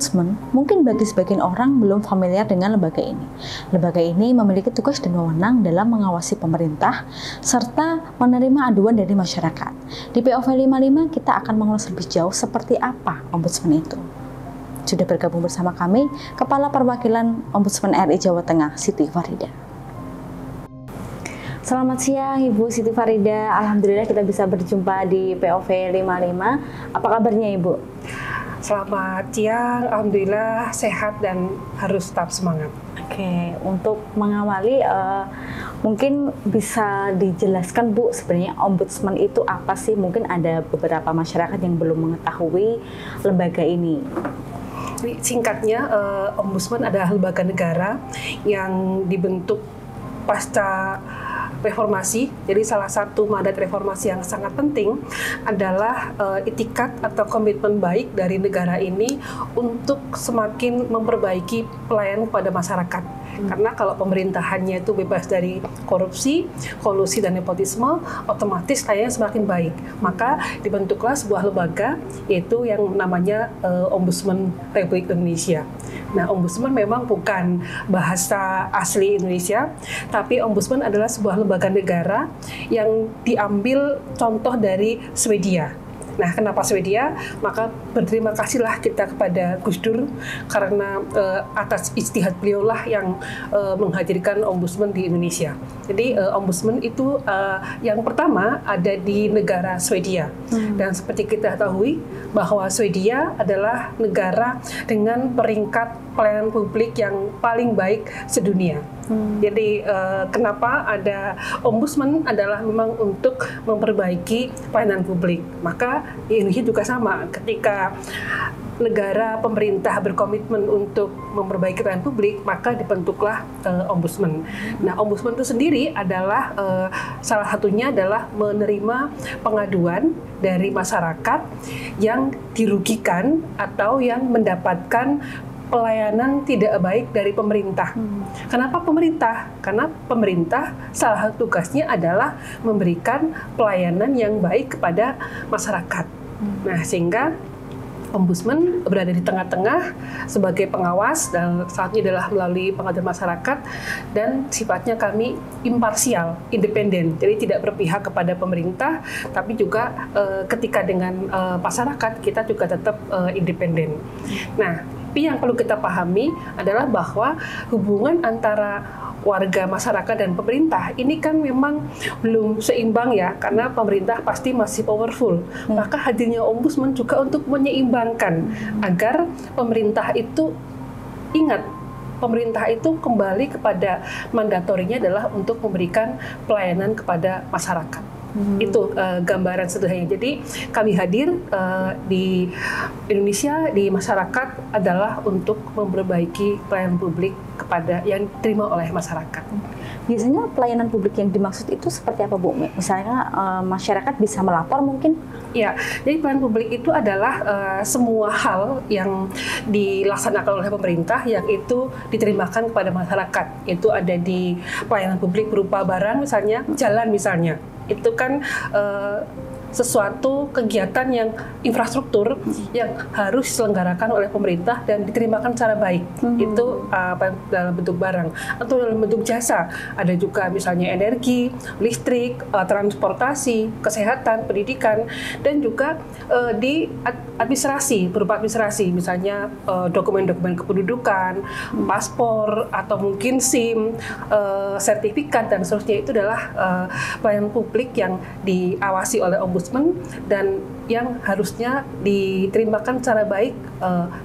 Ombudsman, mungkin bagi sebagian orang belum familiar dengan lembaga ini. Lembaga ini memiliki tugas dan wewenang dalam mengawasi pemerintah, serta menerima aduan dari masyarakat. Di POV 55, kita akan mengulas lebih jauh seperti apa Ombudsman itu. Sudah bergabung bersama kami, Kepala Perwakilan Ombudsman RI Jawa Tengah, Siti Farida. Selamat siang Ibu Siti Farida, Alhamdulillah kita bisa berjumpa di POV 55. Apa kabarnya Ibu? Selamat siang, Alhamdulillah sehat dan harus tetap semangat. Oke, untuk mengawali mungkin bisa dijelaskan Bu, sebenarnya Ombudsman itu apa sih? Mungkin ada beberapa masyarakat yang belum mengetahui lembaga ini. Singkatnya, Ombudsman adalah lembaga negara yang dibentuk pasca reformasi. Jadi salah satu mandat reformasi yang sangat penting adalah itikat atau komitmen baik dari negara ini untuk semakin memperbaiki pelayanan kepada masyarakat. Karena kalau pemerintahannya itu bebas dari korupsi, kolusi, dan nepotisme, otomatis kayaknya semakin baik. Maka dibentuklah sebuah lembaga, yaitu yang namanya Ombudsman Republik Indonesia. Nah, Ombudsman memang bukan bahasa asli Indonesia, tapi Ombudsman adalah sebuah lembaga negara yang diambil contoh dari Swedia. Nah, kenapa Swedia? Maka berterima kasihlah kita kepada Gus Dur karena atas ijtihad beliaulah yang menghadirkan Ombudsman di Indonesia. Jadi Ombudsman itu yang pertama ada di negara Swedia. Dan seperti kita ketahui bahwa Swedia adalah negara dengan peringkat pelayanan publik yang paling baik sedunia. Jadi kenapa ada Ombudsman adalah memang untuk memperbaiki pelayanan publik. Maka di Indonesia juga sama, ketika negara pemerintah berkomitmen untuk memperbaiki pelayanan publik, maka dibentuklah Ombudsman. Nah, Ombudsman itu sendiri adalah salah satunya adalah menerima pengaduan dari masyarakat yang dirugikan atau yang mendapatkan pelayanan tidak baik dari pemerintah. Kenapa pemerintah? Karena pemerintah salah satu tugasnya adalah memberikan pelayanan yang baik kepada masyarakat. Nah, sehingga Ombudsman berada di tengah-tengah sebagai pengawas, dan saatnya adalah melalui pengaduan masyarakat, dan sifatnya kami imparsial, independen, jadi tidak berpihak kepada pemerintah, tapi juga ketika dengan masyarakat kita juga tetap independen. Nah, tapi yang perlu kita pahami adalah bahwa hubungan antara warga, masyarakat, dan pemerintah ini kan memang belum seimbang ya, karena pemerintah pasti masih powerful. Maka hadirnya Ombudsman juga untuk menyeimbangkan agar pemerintah itu ingat, pemerintah itu kembali kepada mandatorinya adalah untuk memberikan pelayanan kepada masyarakat. Itu gambaran sederhananya. Jadi kami hadir di Indonesia, di masyarakat adalah untuk memperbaiki pelayanan publik kepada yang diterima oleh masyarakat. Biasanya pelayanan publik yang dimaksud itu seperti apa Bu? Misalnya masyarakat bisa melapor mungkin? Ya, jadi pelayanan publik itu adalah semua hal yang dilaksanakan oleh pemerintah yang itu diterimakan kepada masyarakat. Itu ada di pelayanan publik berupa barang, misalnya jalan misalnya. Itu kan sesuatu kegiatan yang infrastruktur yang harus diselenggarakan oleh pemerintah dan diterimakan secara baik. Itu dalam bentuk barang. Atau dalam bentuk jasa, ada juga misalnya energi, listrik, transportasi, kesehatan, pendidikan, dan juga di administrasi, berupa administrasi, misalnya dokumen-dokumen kependudukan, paspor, atau mungkin SIM, sertifikat, dan seterusnya. Itu adalah pelayanan publik yang diawasi oleh Ombudsman dan yang harusnya diterimakan secara baik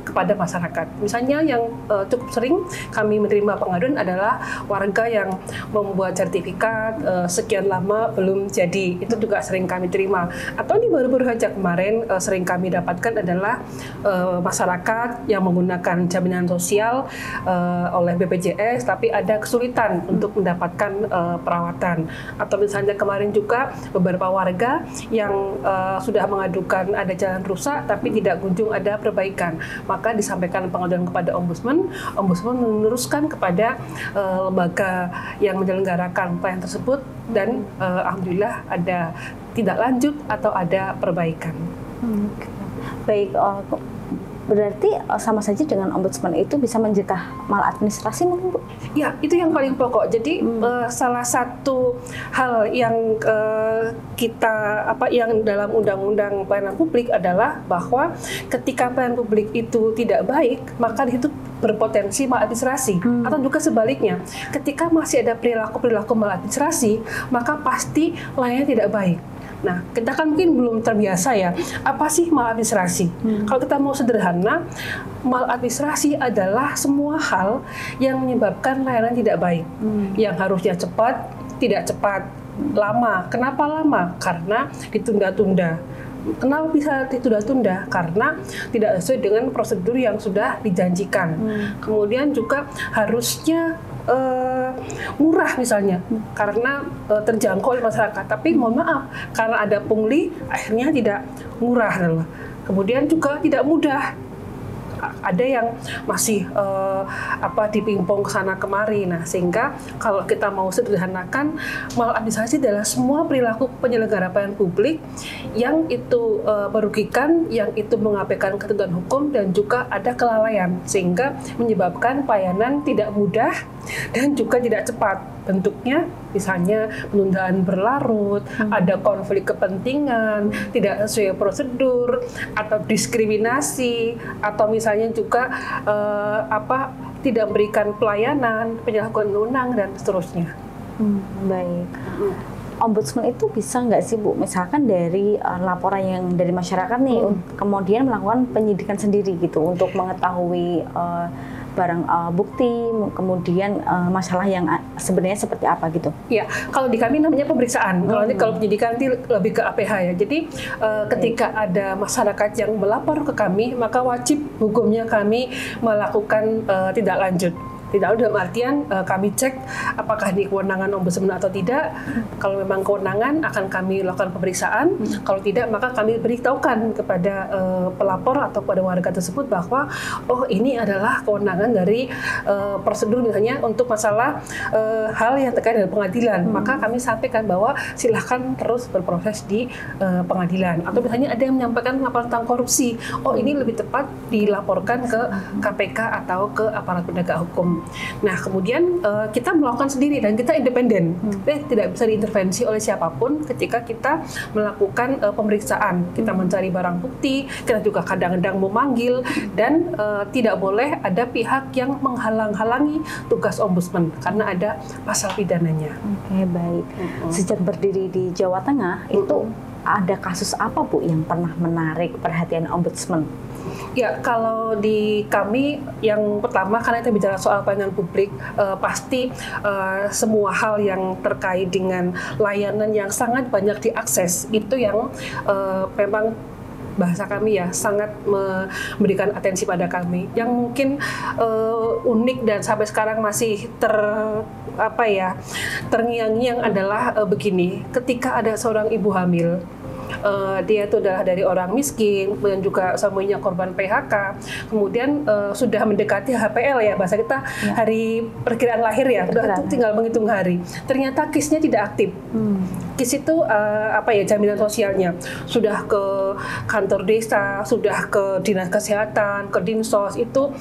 kepada masyarakat. Misalnya yang cukup sering kami menerima pengaduan adalah warga yang membuat sertifikat sekian lama belum jadi. Itu juga sering kami terima. Atau ini baru-baru saja kemarin sering kami dapatkan adalah masyarakat yang menggunakan jaminan sosial oleh BPJS tapi ada kesulitan untuk mendapatkan perawatan. Atau misalnya kemarin juga beberapa warga yang sudah mengadukan ada jalan rusak tapi tidak kunjung ada perbaikan, maka disampaikan pengaduan kepada Ombudsman. Ombudsman meneruskan kepada lembaga yang menyelenggarakan pelayanan tersebut dan alhamdulillah ada tindak lanjut atau ada perbaikan. Baik, Berarti sama saja dengan ombudsman itu bisa mencegah maladministrasi mungkin, Bu? Ya, itu yang paling pokok. Jadi salah satu hal yang yang dalam Undang-Undang Pelayanan Publik adalah bahwa ketika pelayanan publik itu tidak baik, maka itu berpotensi maladministrasi. Atau juga sebaliknya, ketika masih ada perilaku-perilaku maladministrasi, maka pasti layanannya tidak baik. Nah, kita kan mungkin belum terbiasa ya, apa sih maladministrasi? Kalau kita mau sederhana, maladministrasi adalah semua hal yang menyebabkan layanan tidak baik. Yang harusnya cepat, tidak cepat, lama. Kenapa lama? Karena ditunda-tunda. Kenapa bisa ditunda-tunda? Karena tidak sesuai dengan prosedur yang sudah dijanjikan. Kemudian juga harusnya murah misalnya, karena terjangkau oleh masyarakat. Tapi mohon maaf, karena ada pungli, akhirnya tidak murah. Kemudian juga tidak mudah. Ada yang masih dipingpong ke sana kemari. Nah, sehingga kalau kita mau sederhanakan, maladministrasi adalah semua perilaku penyelenggara pelayanan publik yang itu merugikan, yang itu mengabaikan ketentuan hukum, dan juga ada kelalaian, sehingga menyebabkan pelayanan tidak mudah dan juga tidak cepat. Bentuknya misalnya penundaan berlarut, ada konflik kepentingan, tidak sesuai prosedur, atau diskriminasi, atau misalnya juga tidak memberikan pelayanan, penyalahgunaan wewenang, dan seterusnya. Baik. Ombudsman itu bisa nggak sih, Bu, misalkan dari laporan yang dari masyarakat nih, kemudian melakukan penyidikan sendiri gitu untuk mengetahui barang bukti, kemudian masalah yang sebenarnya seperti apa gitu? Ya, kalau di kami namanya pemeriksaan. Kalau penyidikan nanti lebih ke APH ya. Jadi ketika ada masyarakat yang melapor ke kami, maka wajib hukumnya kami melakukan tindak lanjut. Tidak dalam artian kami cek apakah ini kewenangan ombudsman atau tidak. Kalau memang kewenangan, akan kami lakukan pemeriksaan. Kalau tidak, maka kami beritahukan kepada pelapor atau kepada warga tersebut bahwa oh, ini adalah kewenangan dari prosedur misalnya untuk masalah hal yang terkait dengan pengadilan. Maka kami sampaikan bahwa silahkan terus berproses di pengadilan. Atau misalnya ada yang menyampaikan laporan tentang korupsi. Oh, ini lebih tepat dilaporkan ke KPK atau ke aparat penegak hukum. Nah, kemudian kita melakukan sendiri dan kita independen. Tidak bisa diintervensi oleh siapapun ketika kita melakukan pemeriksaan. Kita mencari barang bukti, kita juga kadang-kadang memanggil, dan tidak boleh ada pihak yang menghalang-halangi tugas ombudsman karena ada pasal pidananya. Oke, baik. Sejak berdiri di Jawa Tengah, itu ada kasus apa, Bu, yang pernah menarik perhatian ombudsman? Ya, kalau di kami yang pertama, karena kita bicara soal pelayanan publik, pasti semua hal yang terkait dengan layanan yang sangat banyak diakses, itu yang memang bahasa kami ya sangat memberikan atensi pada kami. Yang mungkin unik dan sampai sekarang masih terngiang-ngiang adalah begini, ketika ada seorang ibu hamil, dia itu adalah dari orang miskin, kemudian juga suaminya korban PHK, kemudian sudah mendekati HPL ya, bahasa kita hari perkiraan lahir ya, udah tinggal menghitung hari. Ternyata KIS-nya tidak aktif. KIS itu jaminan sosialnya sudah ke kantor desa, sudah ke dinas kesehatan, ke dinsos, itu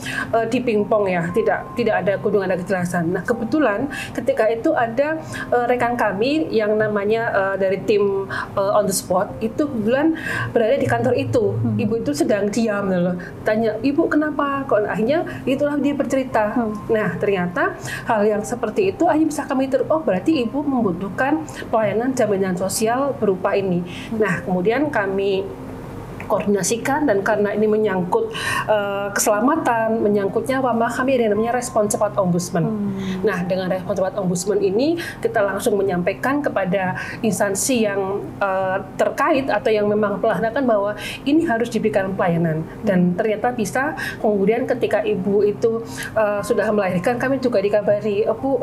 dipingpong ya, tidak ada kunjungan, ada kejelasan. Nah, kebetulan ketika itu ada rekan kami yang namanya dari tim on the spot, itu kebetulan berada di kantor itu. Ibu itu sedang diam loh. Tanya, "Ibu kenapa?" Kok akhirnya itulah dia bercerita. Nah, ternyata hal yang seperti itu akhirnya bisa kami oh, berarti ibu membutuhkan pelayanan jaminan sosial berupa ini. Nah, kemudian kami koordinasikan, dan karena ini menyangkut keselamatan, menyangkut nyawa, maka kami ada yang namanya respon cepat ombudsman. Nah, dengan respon cepat ombudsman ini kita langsung menyampaikan kepada instansi yang terkait atau yang memang melaksanakan bahwa ini harus diberikan pelayanan, dan ternyata bisa. Kemudian ketika ibu itu sudah melahirkan, kami juga dikabari, "Bu,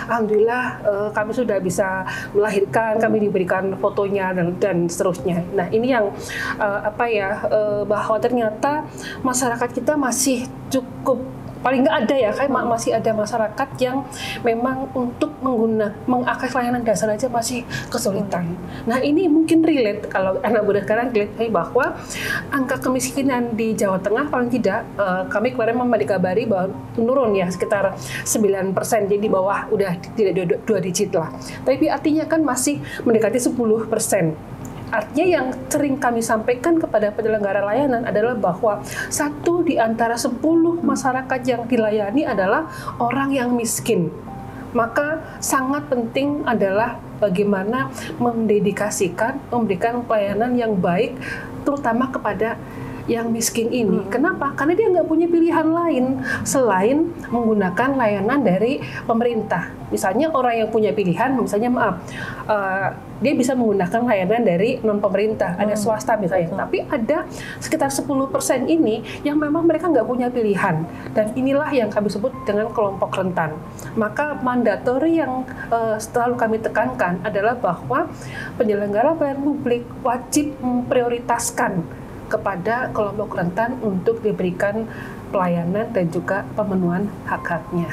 alhamdulillah kami sudah bisa melahirkan, kami diberikan fotonya dan seterusnya." Nah, ini yang bahwa ternyata masyarakat kita masih cukup paling nggak ada ya, kayak masih ada masyarakat yang memang untuk mengakses layanan dasar aja masih kesulitan. Nah ini mungkin relate kalau anak muda sekarang relate bahwa angka kemiskinan di Jawa Tengah paling tidak kami kemarin dikabari bahwa menurun ya sekitar 9%, jadi di bawah udah tidak 2 digit lah. Tapi artinya kan masih mendekati 10%. Artinya yang sering kami sampaikan kepada penyelenggara layanan adalah bahwa 1 di antara 10 masyarakat yang dilayani adalah orang yang miskin. Maka sangat penting adalah bagaimana mendedikasikan, memberikan pelayanan yang baik, terutama kepada yang miskin ini. Kenapa? Karena dia nggak punya pilihan lain selain menggunakan layanan dari pemerintah. Misalnya orang yang punya pilihan, misalnya dia bisa menggunakan layanan dari non-pemerintah, ada swasta misalnya. Tapi ada sekitar 10% ini yang memang mereka nggak punya pilihan. Dan inilah yang kami sebut dengan kelompok rentan. Maka mandatori yang selalu kami tekankan adalah bahwa penyelenggara pelayanan publik wajib memprioritaskan kepada kelompok rentan untuk diberikan pelayanan dan juga pemenuhan hak-haknya.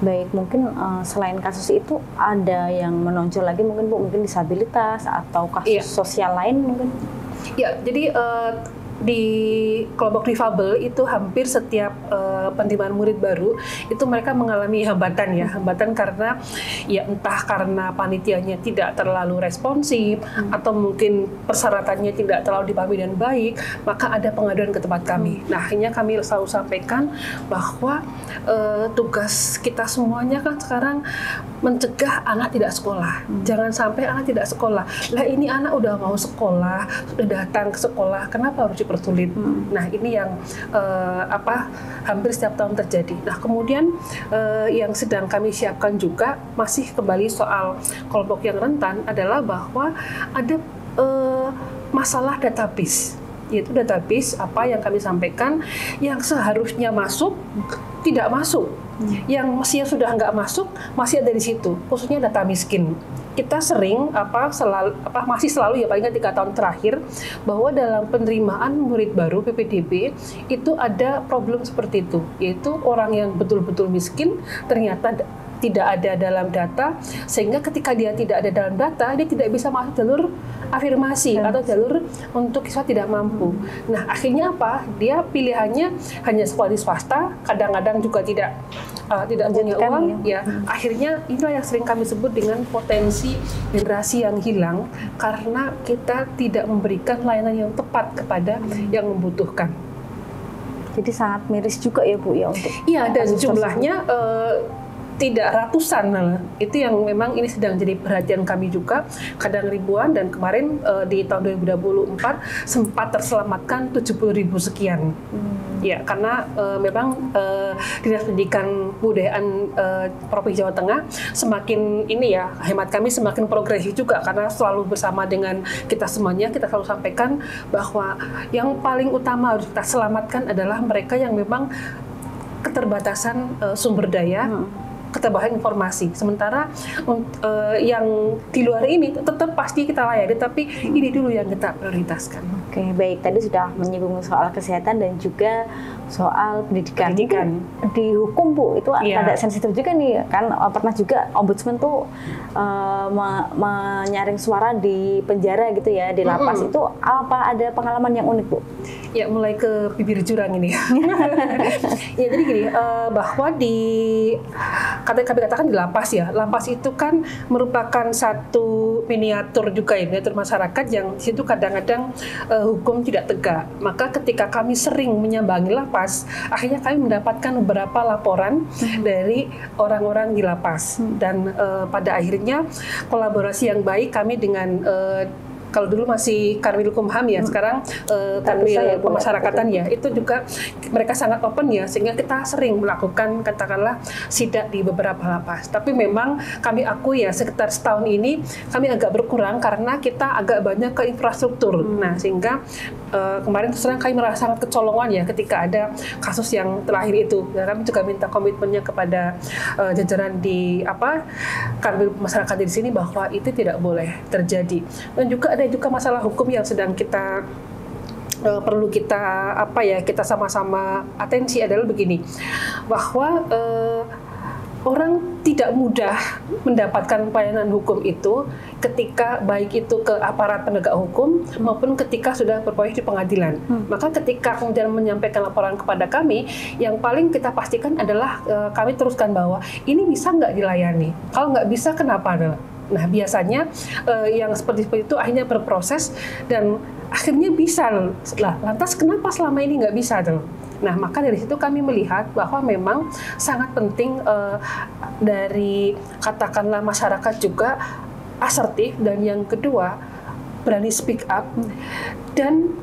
Baik, mungkin selain kasus itu ada yang menonjol lagi mungkin Bu, mungkin disabilitas atau kasus sosial lain mungkin? Ya, jadi di kelompok difabel itu hampir setiap penerimaan murid baru itu mereka mengalami hambatan karena ya entah karena panitianya tidak terlalu responsif atau mungkin persyaratannya tidak terlalu dipahami dan baik, maka ada pengaduan ke tempat kami. Nah, akhirnya kami selalu sampaikan bahwa tugas kita semuanya kan sekarang mencegah anak tidak sekolah. Jangan sampai anak tidak sekolah. Lah ini anak udah mau sekolah, sudah datang ke sekolah, kenapa harus dipersulit? Nah ini yang hampir setiap tahun terjadi. Nah kemudian yang sedang kami siapkan juga masih kembali soal kelompok yang rentan adalah bahwa ada masalah database. Yaitu database apa yang kami sampaikan yang seharusnya masuk tidak masuk, yang mestinya sudah nggak masuk masih ada di situ, khususnya data miskin. Kita sering masih selalu ya paling nggak 3 tahun terakhir bahwa dalam penerimaan murid baru PPDB itu ada problem seperti itu, yaitu orang yang betul-betul miskin ternyata tidak ada dalam data, sehingga ketika dia tidak ada dalam data, dia tidak bisa masuk jalur afirmasi atau jalur untuk siswa tidak mampu. Nah, akhirnya apa? Dia pilihannya hanya sekolah di swasta, kadang-kadang juga tidak punya uang. Ya, akhirnya inilah yang sering kami sebut dengan potensi generasi yang hilang karena kita tidak memberikan layanan yang tepat kepada yang membutuhkan. Jadi sangat miris juga ya Bu ya untuk. Iya, dan jumlahnya tidak ratusan, itu yang memang ini sedang jadi perhatian kami juga, kadang ribuan, dan kemarin di tahun 2024 sempat terselamatkan 70.000 sekian. Ya, karena memang Dinas Pendidikan Kebudayaan Provinsi Jawa Tengah semakin ini ya, hemat kami semakin progresif juga, karena selalu bersama dengan kita semuanya, kita selalu sampaikan bahwa yang paling utama harus kita selamatkan adalah mereka yang memang keterbatasan sumber daya, keterbatasan informasi. Sementara yang di luar ini tetap pasti kita layani, tapi ini dulu yang kita prioritaskan. Oke, baik. Tadi sudah menyinggung soal kesehatan dan juga soal pendidikan. Di hukum Bu, itu ada sensitif juga nih, kan pernah juga ombudsman tuh menyaring suara di penjara gitu ya, di lapas. Itu apa ada pengalaman yang unik Bu? Ya, mulai ke bibir jurang ini. Ya, jadi gini, bahwa kami katakan di lapas ya, lapas itu kan merupakan satu miniatur juga ya, miniatur masyarakat yang di situ kadang-kadang hukum tidak tegak. Maka ketika kami sering menyambangi lapas, akhirnya kami mendapatkan beberapa laporan dari orang-orang di lapas. Dan pada akhirnya kolaborasi yang baik kami dengan kalau dulu masih Kanwil Kumham ya, sekarang Kanwil Pemasyarakatan ya, itu juga mereka sangat open ya, sehingga kita sering melakukan katakanlah sidak di beberapa lapas. Tapi memang kami akui ya, sekitar setahun ini kami agak berkurang karena kita agak banyak ke infrastruktur. Nah, sehingga kemarin terus terang kami merasa sangat kecolongan ya ketika ada kasus yang terakhir itu. Dan kami juga minta komitmennya kepada jajaran di Kanwil Masyarakat di sini bahwa itu tidak boleh terjadi. Dan juga ada juga masalah hukum yang sedang kita perlu kita sama-sama atensi adalah begini, bahwa orang tidak mudah mendapatkan pelayanan hukum itu ketika baik itu ke aparat penegak hukum maupun ketika sudah berproses di pengadilan. Maka ketika kemudian menyampaikan laporan kepada kami, yang paling kita pastikan adalah kami teruskan bahwa ini bisa nggak dilayani. Kalau nggak bisa, kenapa? Nah, biasanya yang seperti itu akhirnya berproses dan akhirnya bisa. Lantas kenapa selama ini nggak bisa? Nah, maka dari situ kami melihat bahwa memang sangat penting dari katakanlah masyarakat juga asertif, dan yang kedua berani speak up, dan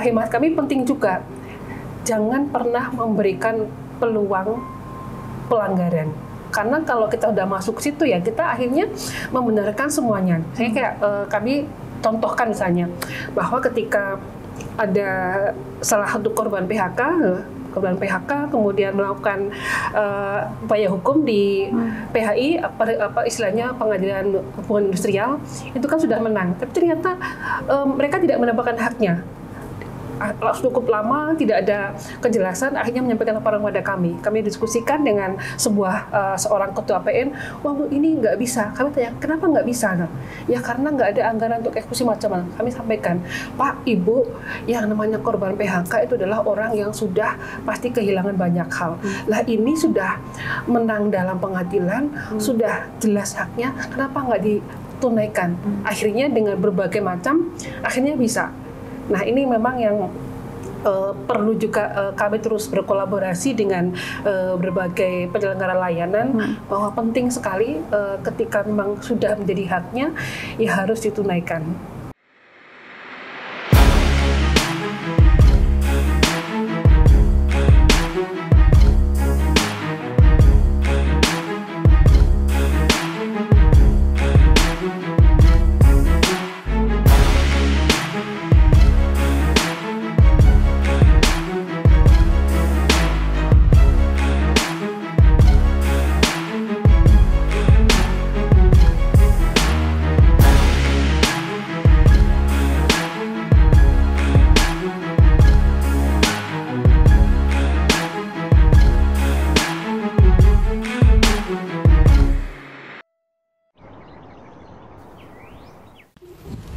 hemat kami penting juga jangan pernah memberikan peluang pelanggaran. Karena kalau kita udah masuk situ ya kita akhirnya membenarkan semuanya. Saya kayak kami contohkan misalnya bahwa ketika ada salah satu korban PHK kemudian melakukan upaya hukum di PHI, istilahnya pengadilan hubungan industrial, itu kan sudah menang. Tapi ternyata mereka tidak mendapatkan haknya. Cukup lama tidak ada kejelasan, akhirnya menyampaikan laporan kepada kami. Kami diskusikan dengan seorang ketua PN, wah ini nggak bisa. Kami tanya, kenapa nggak bisa? Ya karena nggak ada anggaran untuk eksekusi macam-macam. Kami sampaikan, Pak, Ibu, yang namanya korban PHK itu adalah orang yang sudah pasti kehilangan banyak hal. Lah ini sudah menang dalam pengadilan, sudah jelas haknya, kenapa nggak ditunaikan? Akhirnya dengan berbagai macam, akhirnya bisa. Nah, ini memang yang perlu juga kami terus berkolaborasi dengan berbagai penyelenggara layanan, bahwa penting sekali ketika memang sudah menjadi haknya, ya harus ditunaikan.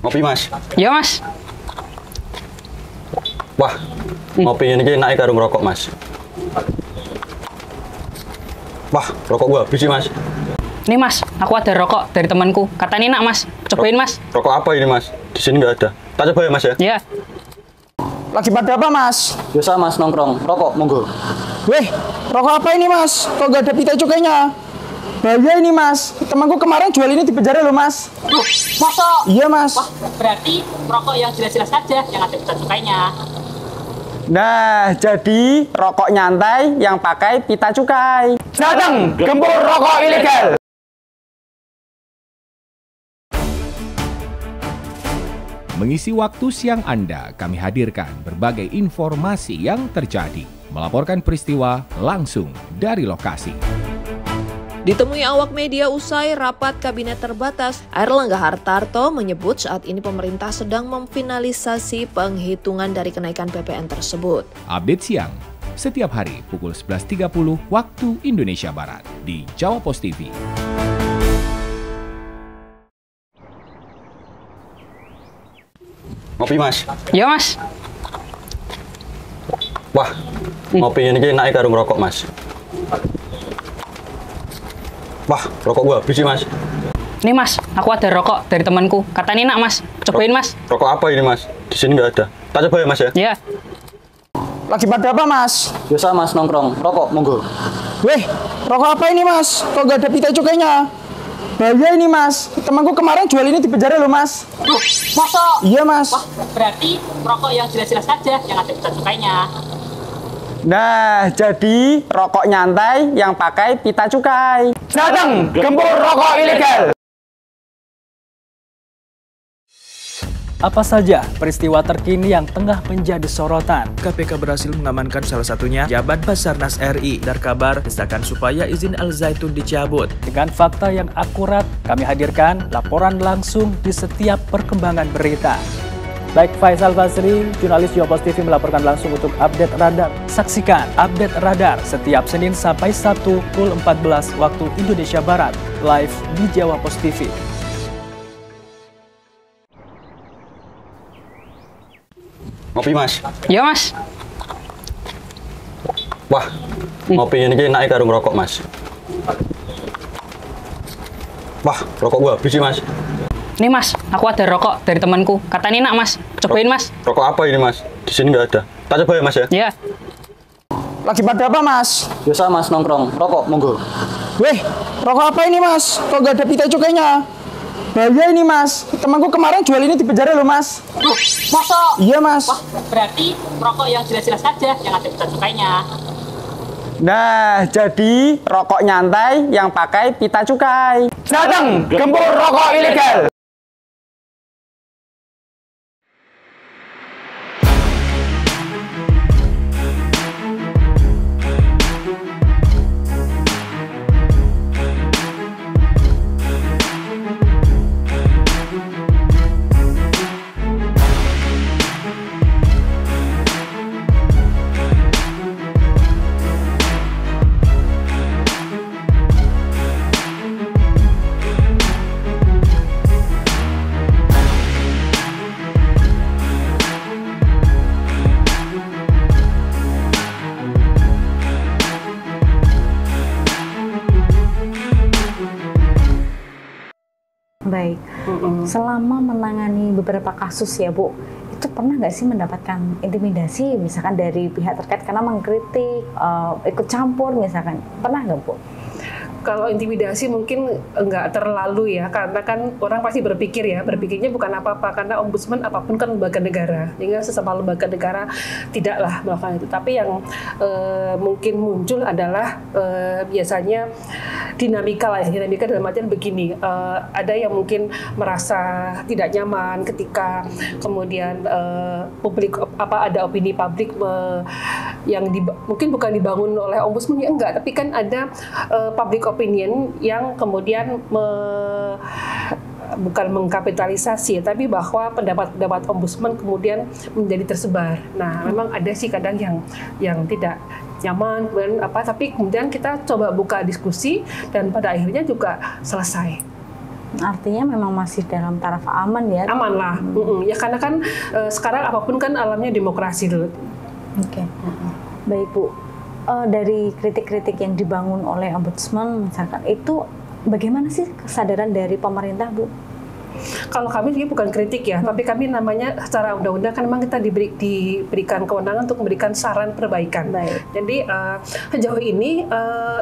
Ngopi, Mas? Iya, Mas. Wah, ngopi ini enak karo ngerokok, Mas. Wah, rokok gua habis sih, Mas. Nih, Mas, aku ada rokok dari temanku. Katanya enak, Mas. Cobain, Mas. Rokok apa ini, Mas? Di sini nggak ada. Tak coba ya, Mas ya? Iya. Lagi pada apa, Mas? Biasa, Mas, nongkrong. Rokok, monggo. Weh, rokok apa ini, Mas? Kok nggak ada pita cukainya? Bahaya ini, Mas. Temanku kemarin jual ini di penjara loh, Mas. Masa? Iya, Mas. Wah, berarti rokok yang jelas-jelas saja yang ada pita cukainya. Nah, jadi rokok nyantai yang pakai pita cukai. Datang, gempur rokok ilegal. Mengisi waktu siang Anda, kami hadirkan berbagai informasi yang terjadi. Melaporkan peristiwa langsung dari lokasi. Ditemui awak media usai rapat kabinet terbatas, Airlangga Hartarto menyebut saat ini pemerintah sedang memfinalisasi penghitungan dari kenaikan PPN tersebut. Update siang, setiap hari pukul 11.30 waktu Indonesia Barat di Jawa Post TV. Ngopi, Mas? Iya, Mas. Wah, ngopi ini enak karo ngerokok, Mas. Wah, rokok gua habis sih, Mas. Nih, Mas, aku ada rokok dari temanku. Katanya enak, Mas. Cobain, Mas. Rokok apa ini, Mas? Di sini nggak ada. Tak coba ya, Mas ya? Iya. Lagi pada apa, Mas? Biasa, Mas, nongkrong. Rokok, monggo. Weh, rokok apa ini, Mas? Kok nggak ada pita cukainya? Bahaya ini, Mas. Temanku kemarin jual ini di penjara loh, Mas. Masa? Iya, Mas. Wah, berarti rokok yang jelas-jelas saja yang ada pita cukainya. Nah, jadi rokok nyantai yang pakai pita cukai. Datang, gempur rokok ilegal. Apa saja peristiwa terkini yang tengah menjadi sorotan? KPK berhasil mengamankan salah satunya Jabat Basarnas RI. Dar kabar desakan supaya izin Al Zaitun dicabut. Dengan fakta yang akurat, kami hadirkan laporan langsung di setiap perkembangan berita. Baik Faisal Basri, jurnalis Jawa Post TV melaporkan langsung untuk Update Radar. Saksikan Update Radar setiap Senin sampai Sabtu pukul 14 waktu Indonesia Barat, live di Jawa Post TV. Ngopi mas. Iya mas. Wah, ngopi ini naik karo ngerokok mas. Wah, rokok gua habis sih mas. Ini mas, aku ada rokok dari temanku. Katanya enak mas, cobain mas. Rokok apa ini mas? Di sini nggak ada. Tak coba ya mas ya? Iya. Lagi pada apa mas? Biasa mas nongkrong. Rokok monggo. Weh, rokok apa ini mas? Kok nggak ada pita cukainya? Bahaya ini mas, temanku kemarin jual ini di penjara loh mas. Masa? Iya mas. Wah, berarti rokok yang jelas-jelas saja yang ada pita cukainya. Nah, jadi rokok nyantai yang pakai pita cukai. Jateng, gempur rokok ilegal. Baik, selama menangani beberapa kasus ya Bu, itu pernah nggak sih mendapatkan intimidasi misalkan dari pihak terkait karena mengkritik, ikut campur misalkan, pernah nggak Bu? Kalau intimidasi mungkin enggak terlalu ya, karena kan orang pasti berpikirnya bukan apa-apa, karena ombudsman apapun kan lembaga negara, sehingga sesama lembaga negara tidaklah melakukan itu. Tapi yang mungkin muncul adalah biasanya dinamika dalam artian begini, ada yang mungkin merasa tidak nyaman ketika kemudian publik ada opini publik yang mungkin bukan dibangun oleh ombudsman ya enggak, tapi kan ada public opinion yang kemudian bukan mengkapitalisasi, tapi bahwa pendapat-pendapat ombudsman kemudian menjadi tersebar. Nah, memang ada sih kadang yang tidak nyaman, kemudian tapi kemudian kita coba buka diskusi dan pada akhirnya juga selesai. Artinya memang masih dalam taraf aman ya? Aman lah, ya karena kan sekarang apapun kan alamnya demokrasi dulu. Oke. Baik Bu, dari kritik-kritik yang dibangun oleh ombudsman misalkan itu bagaimana sih kesadaran dari pemerintah Bu? Kalau kami juga bukan kritik ya, tapi kami namanya secara undang-undang kan memang kita diberikan kewenangan untuk memberikan saran perbaikan. Baik. Jadi sejauh ini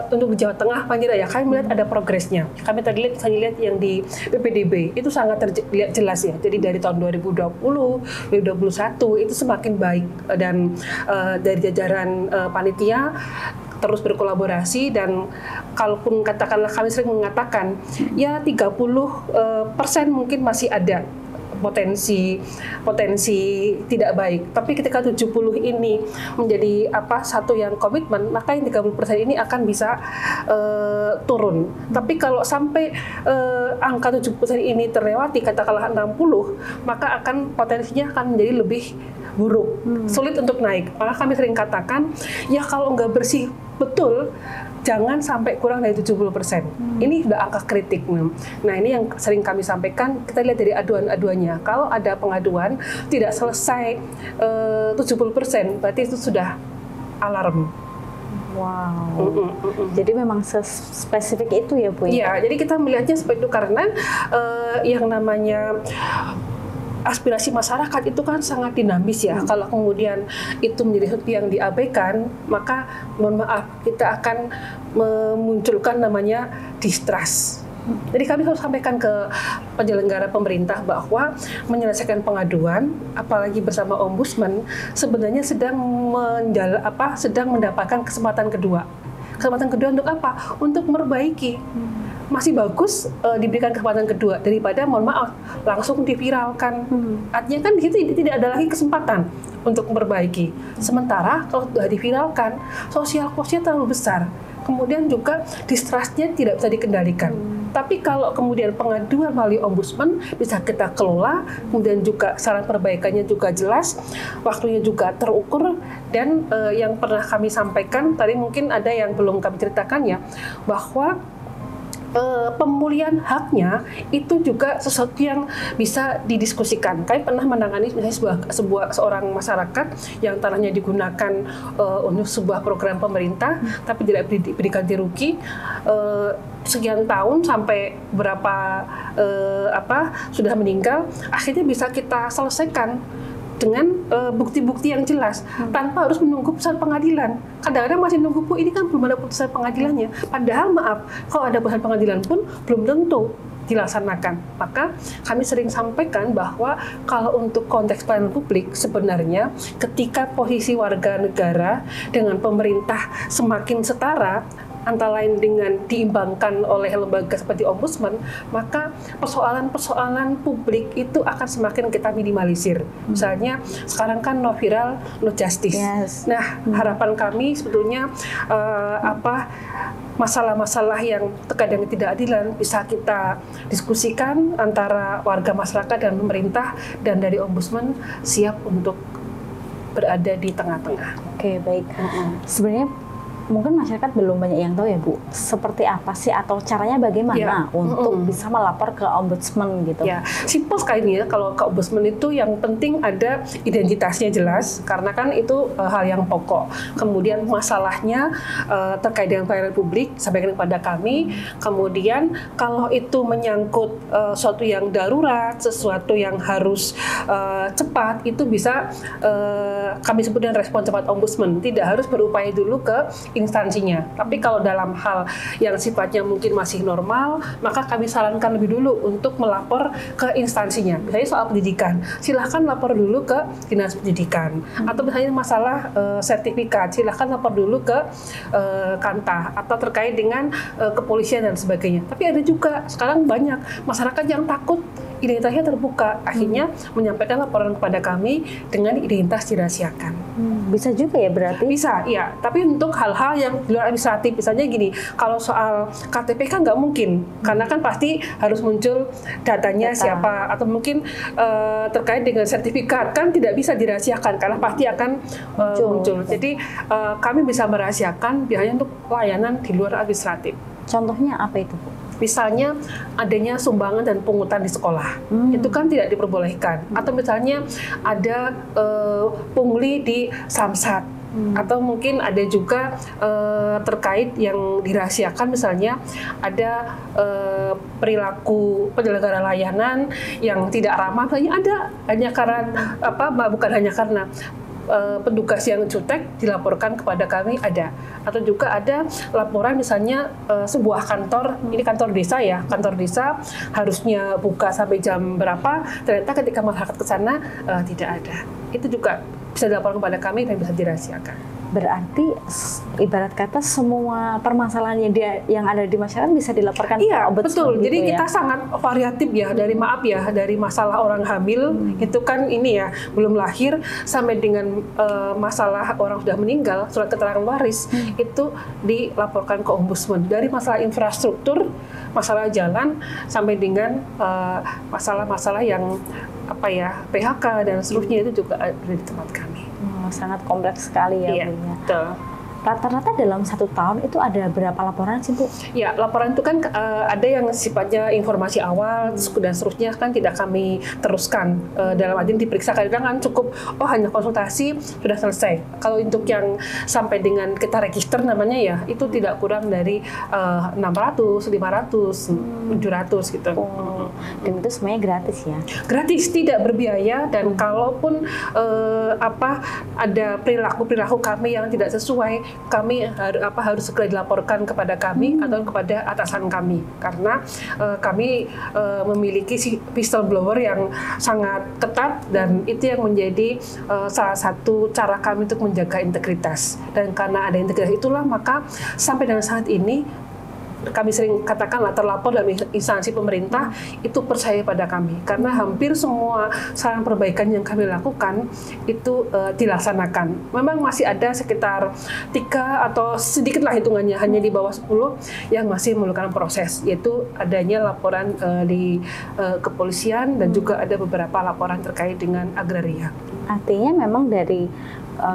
untuk di Jawa Tengah paling tidak ya kami melihat ada progresnya. Kami tadi lihat yang di PPDB itu sangat terlihat jelas ya. Jadi dari tahun 2020, 2021 itu semakin baik dan dari jajaran panitia terus berkolaborasi, dan kalaupun katakanlah kami sering mengatakan ya 30% mungkin masih ada potensi tidak baik. Tapi ketika 70 ini menjadi satu yang komitmen, maka yang 30% ini akan bisa turun. Tapi kalau sampai angka 70% ini terlewati, katakanlah 60, maka potensinya akan menjadi lebih buruk, sulit untuk naik. Maka kami sering katakan, ya kalau nggak bersih betul, jangan sampai kurang dari 70%. Ini sudah angka kritik. Nah, ini yang sering kami sampaikan, kita lihat dari aduan-aduannya. Kalau ada pengaduan tidak selesai 70%, berarti itu sudah alarm. Wow. Jadi memang spesifik itu ya Bu? Iya, jadi kita melihatnya seperti itu karena yang namanya aspirasi masyarakat itu kan sangat dinamis ya. Kalau kemudian itu menjadi sesuatu yang diabaikan, maka mohon maaf, kita akan memunculkan namanya distrust. Jadi kami harus sampaikan ke penyelenggara pemerintah bahwa menyelesaikan pengaduan, apalagi bersama ombudsman, sebenarnya sedang mendapatkan kesempatan kedua. Kesempatan kedua untuk apa? Untuk memperbaiki. Masih bagus diberikan kesempatan kedua daripada mohon maaf langsung diviralkan. Artinya kan di situ tidak ada lagi kesempatan untuk memperbaiki. Sementara kalau sudah diviralkan, sosial cost-nya terlalu besar. Kemudian juga distrust-nya tidak bisa dikendalikan. Tapi kalau kemudian pengaduan melalui ombudsman bisa kita kelola, kemudian juga saran perbaikannya juga jelas, waktunya juga terukur, dan yang pernah kami sampaikan tadi mungkin ada yang belum kami ceritakan ya, bahwa pemulihan haknya itu juga sesuatu yang bisa didiskusikan. Kami pernah menangani misalnya seorang masyarakat yang tanahnya digunakan untuk sebuah program pemerintah, tapi tidak diberi ganti rugi sekian tahun sampai berapa sudah meninggal, akhirnya bisa kita selesaikan dengan bukti-bukti yang jelas tanpa harus menunggu putusan pengadilan. Kadang-kadang masih nunggu, Bu, ini kan belum ada putusan pengadilannya. Padahal maaf, kalau ada putusan pengadilan pun belum tentu dilaksanakan. Maka kami sering sampaikan bahwa kalau untuk konteks pelayanan publik sebenarnya ketika posisi warga negara dengan pemerintah semakin setara, antara lain dengan diimbangkan oleh lembaga seperti ombudsman, maka persoalan-persoalan publik itu akan semakin kita minimalisir. Misalnya sekarang kan no viral, no justice. Yes. Nah, harapan kami sebetulnya masalah-masalah yang terkadang ketidakadilan bisa kita diskusikan antara warga masyarakat dan pemerintah, dan dari ombudsman siap untuk berada di tengah-tengah. Oke, baik. Sebenarnya mungkin masyarakat belum banyak yang tahu ya, Bu, seperti apa sih atau caranya bagaimana untuk bisa melapor ke ombudsman gitu. Ya, simpel sekali nih ya, kalau ke ombudsman itu yang penting ada identitasnya jelas, karena kan itu hal yang pokok. Kemudian masalahnya terkait dengan pelayanan publik sampaikan kepada kami. Kemudian kalau itu menyangkut sesuatu yang darurat, sesuatu yang harus cepat, itu bisa kami sebut dengan respon cepat ombudsman. Tidak harus berupaya dulu ke instansinya. Tapi kalau dalam hal yang sifatnya mungkin masih normal, maka kami sarankan lebih dulu untuk melapor ke instansinya. Misalnya soal pendidikan, silahkan lapor dulu ke Dinas Pendidikan. Atau misalnya masalah sertifikat, silahkan lapor dulu ke Kanta. Atau terkait dengan kepolisian dan sebagainya. Tapi ada juga sekarang banyak masyarakat yang takut identitasnya terbuka, akhirnya menyampaikan laporan kepada kami dengan identitas dirahasiakan. Bisa juga ya berarti? Bisa, iya. Tapi untuk hal-hal yang di luar administratif, misalnya gini, kalau soal KTP kan nggak mungkin, karena kan pasti harus muncul datanya siapa, atau mungkin terkait dengan sertifikat kan tidak bisa dirahasiakan karena pasti akan muncul. Jadi kami bisa merahasiakan biasanya untuk layanan di luar administratif. Contohnya apa itu, Bu? Misalnya adanya sumbangan dan pungutan di sekolah, itu kan tidak diperbolehkan. Atau misalnya ada pungli di Samsat, atau mungkin ada juga terkait yang dirahasiakan, misalnya ada perilaku penyelenggara layanan yang tidak ramah, misalnya ada hanya karena bukan hanya karena petugas yang jutek dilaporkan kepada kami ada, atau juga ada laporan misalnya sebuah kantor, ini kantor desa ya, kantor desa harusnya buka sampai jam berapa, ternyata ketika masyarakat ke sana tidak ada. Itu juga bisa dilaporkan kepada kami dan bisa dirahasiakan. Berarti ibarat kata semua permasalahan yang ada di masyarakat bisa dilaporkan ke ombudsman. Betul. Gitu. Jadi ya? kita sangat variatif ya, dari dari masalah orang hamil itu kan ini ya belum lahir, sampai dengan masalah orang sudah meninggal, surat keterangan waris itu dilaporkan ke ombudsman. Dari masalah infrastruktur, masalah jalan, sampai dengan masalah-masalah yang PHK dan seterusnya, itu juga ada di tempat kami. Sangat kompleks sekali ya, Bu. Betul. Rata-rata dalam 1 tahun itu ada berapa laporan sih, Bu? Ya, laporan itu kan ada yang sifatnya informasi awal dan seterusnya kan tidak kami teruskan. Dalam arti diperiksa kadang kan cukup, hanya konsultasi sudah selesai. Kalau untuk yang sampai dengan kita register namanya ya, itu tidak kurang dari 600, 500, 700 gitu. Dan itu semuanya gratis ya? Gratis, tidak berbiaya, dan kalaupun ada perilaku kami yang tidak sesuai, kami harus segera dilaporkan kepada kami atau kepada atasan kami, karena kami memiliki whistleblower yang sangat ketat, dan itu yang menjadi salah satu cara kami untuk menjaga integritas. Dan karena ada integritas itulah, maka sampai dengan saat ini kami sering katakanlah terlapor dalam instansi pemerintah itu percaya pada kami, karena hampir semua saran perbaikan yang kami lakukan itu dilaksanakan. Memang masih ada sekitar 3 atau sedikitlah hitungannya, hanya di bawah 10 yang masih memerlukan proses, yaitu adanya laporan di kepolisian dan juga ada beberapa laporan terkait dengan agraria. Artinya memang dari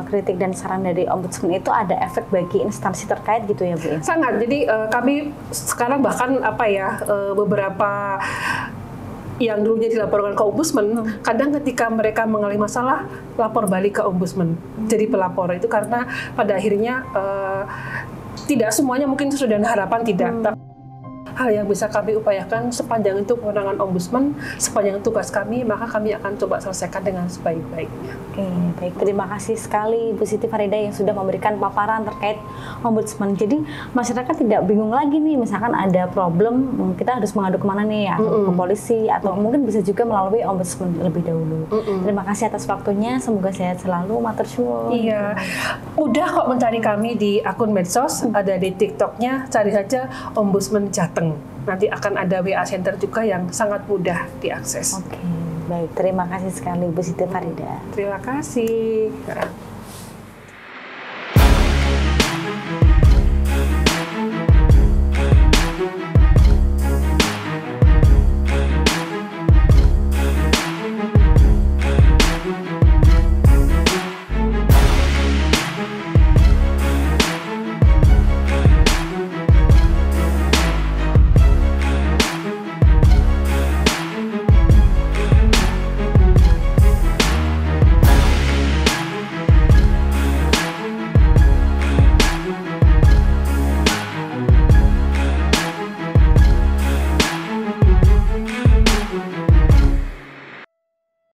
kritik dan saran dari Ombudsman itu ada efek bagi instansi terkait gitu ya Bu? Sangat. Jadi kami sekarang bahkan beberapa yang dulunya dilaporkan ke Ombudsman, kadang ketika mereka mengalami masalah lapor balik ke Ombudsman, jadi pelapor itu karena pada akhirnya tidak semuanya mungkin sesuai dengan harapan, tidak. Hal yang bisa kami upayakan sepanjang itu kewenangan Ombudsman, sepanjang tugas kami, maka kami akan coba selesaikan dengan sebaik-baiknya. Oke, baik. Terima kasih sekali Bu Siti Farida yang sudah memberikan paparan terkait Ombudsman. Jadi masyarakat tidak bingung lagi nih, misalkan ada problem, kita harus mengadu kemana nih, atau ke polisi, atau mungkin bisa juga melalui Ombudsman lebih dahulu. Terima kasih atas waktunya, semoga sehat selalu, matur suwun. Iya, mudah kok mencari kami di akun medsos, ada di TikToknya, cari saja Ombudsman Jateng. Nanti akan ada WA Center juga yang sangat mudah diakses. Oke, baik. Terima kasih sekali Bu Siti Farida. Terima kasih.